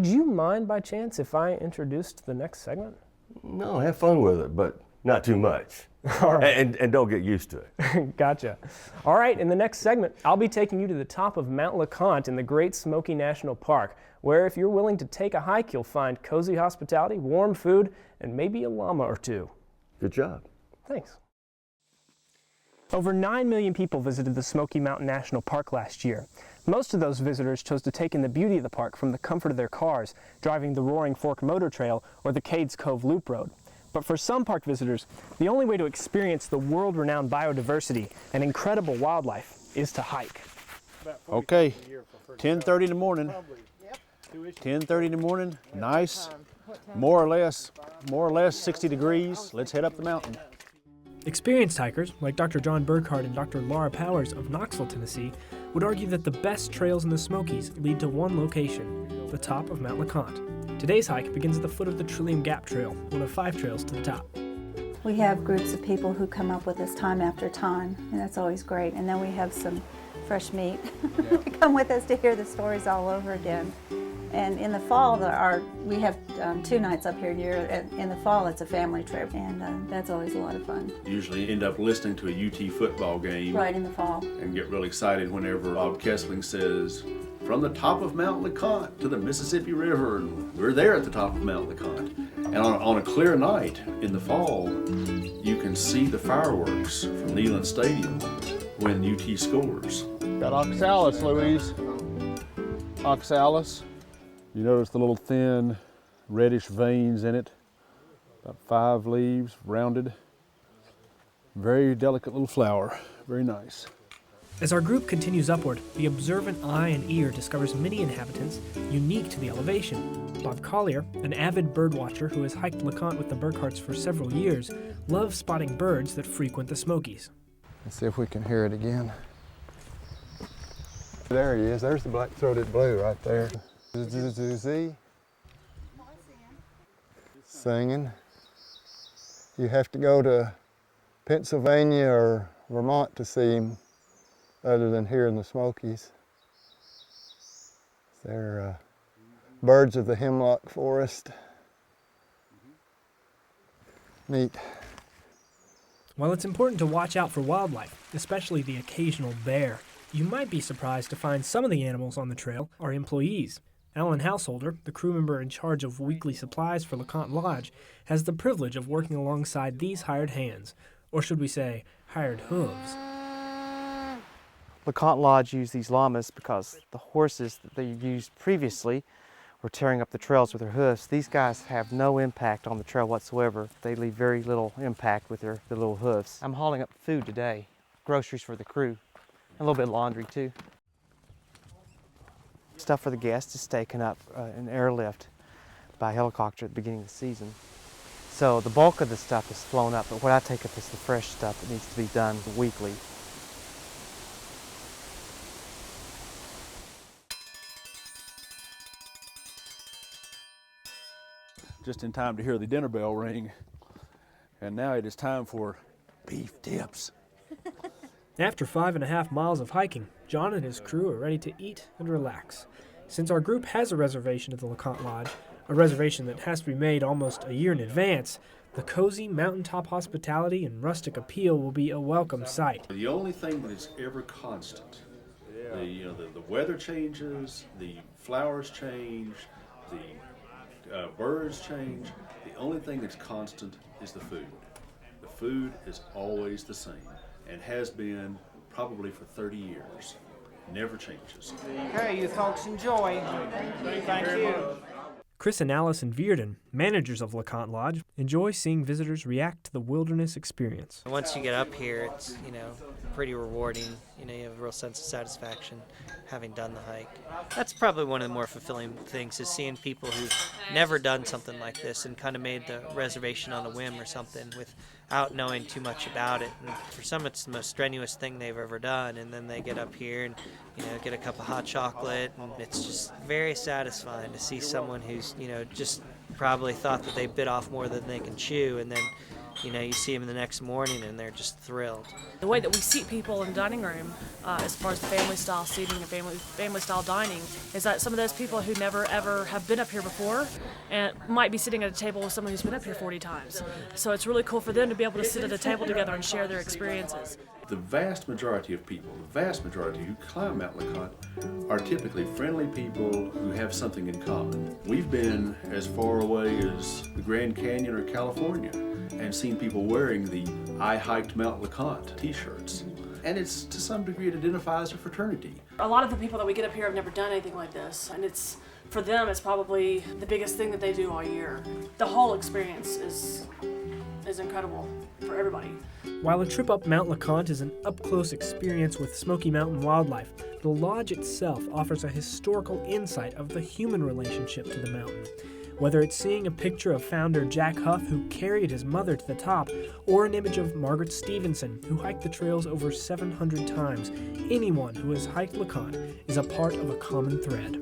would you mind by chance if I introduced the next segment? No, have fun with it, but not too much. All right. And don't get used to it. Gotcha. All right, in the next segment, I'll be taking you to the top of Mount LeConte in the Great Smoky National Park, where if you're willing to take a hike, you'll find cozy hospitality, warm food, and maybe a llama or two. Good job. Thanks. Over 9 million people visited the Smoky Mountain National Park last year. Most of those visitors chose to take in the beauty of the park from the comfort of their cars, driving the Roaring Fork Motor Trail or the Cades Cove Loop Road. But for some park visitors, the only way to experience the world-renowned biodiversity and incredible wildlife is to hike. Okay, 10:30 in the morning. 10:30 in the morning, nice, more or less 60 degrees. Let's head up the mountain. Experienced hikers, like Dr. John Burkhart and Dr. Laura Powers of Knoxville, Tennessee, would argue that the best trails in the Smokies lead to one location, the top of Mount LeConte. Today's hike begins at the foot of the Trillium Gap Trail, one of 5 trails to the top. We have groups of people who come up with us time after time, and that's always great. And then we have some fresh meat come with us to hear the stories all over again. And in the fall, we have 2 nights up here a year. In the fall, it's a family trip, and that's always a lot of fun. Usually end up listening to a UT football game. Right in the fall. And get really excited whenever Bob Kessling says, "From the top of Mount LeConte to the Mississippi River," and we're there at the top of Mount LeConte. And on a clear night in the fall, you can see the fireworks from Neyland Stadium when UT scores. Got oxalis, Louise. Oxalis. You notice the little thin reddish veins in it. About 5 leaves, rounded. Very delicate little flower. Very nice. As our group continues upward, the observant eye and ear discovers many inhabitants unique to the elevation. Bob Collier, an avid bird watcher who has hiked LeConte with the Burkharts for several years, loves spotting birds that frequent the Smokies. Let's see if we can hear it again. There he is. There's the black-throated blue right there. Z. Singing. You have to go to Pennsylvania or Vermont to see him, other than here in the Smokies. They're birds of the hemlock forest. Neat. While it's important to watch out for wildlife, especially the occasional bear, you might be surprised to find some of the animals on the trail are employees. Alan Householder, the crew member in charge of weekly supplies for LeConte Lodge, has the privilege of working alongside these hired hands, or should we say, hired hooves. LeConte Lodge used these llamas because the horses that they used previously were tearing up the trails with their hoofs. These guys have no impact on the trail whatsoever. They leave very little impact with their little hoofs. I'm hauling up food today, groceries for the crew, and a little bit of laundry too. Stuff for the guests is taken up an airlift by helicopter at the beginning of the season. So the bulk of the stuff is flown up, but what I take up is the fresh stuff that needs to be done weekly. Just in time to hear the dinner bell ring. And now it is time for beef tips. After 5.5 miles of hiking, John and his crew are ready to eat and relax. Since our group has a reservation at the LeConte Lodge, a reservation that has to be made almost a year in advance, the cozy mountaintop hospitality and rustic appeal will be a welcome sight. The only thing that is ever constant, the weather changes, the flowers change, the birds change. The only thing that's constant is the food. The food is always the same and has been probably for 30 years. Never changes. Okay, you folks enjoy. Thank you. Chris and Allison Vierden, managers of LeConte Lodge, enjoy seeing visitors react to the wilderness experience. Once you get up here, it's, pretty rewarding. You have a real sense of satisfaction having done the hike. That's probably one of the more fulfilling things, is seeing people who've never done something like this and kind of made the reservation on a whim or something without knowing too much about it. And for some, it's the most strenuous thing they've ever done, and then they get up here and get a cup of hot chocolate, and it's just very satisfying to see someone who's just probably thought that they bit off more than they can chew, and then You know, you see them the next morning and they're just thrilled. The way that we seat people in the dining room, as far as the family style seating and family style dining, is that some of those people who never ever have been up here before and might be sitting at a table with someone who's been up here 40 times. So it's really cool for them to be able to sit at a table together and share their experiences. The vast majority of people, the vast majority who climb Mount LeConte are typically friendly people who have something in common. We've been as far away as the Grand Canyon or California and seen people wearing the I Hiked Mount LeConte t-shirts. And it's to some degree it identifies a fraternity. A lot of the people that we get up here have never done anything like this, and for them it's probably the biggest thing that they do all year. The whole experience is incredible for everybody. While a trip up Mount LeConte is an up-close experience with Smoky Mountain wildlife, the lodge itself offers a historical insight of the human relationship to the mountain. Whether it's seeing a picture of founder Jack Huff, who carried his mother to the top, or an image of Margaret Stevenson, who hiked the trails over 700 times, anyone who has hiked LeConte is a part of a common thread.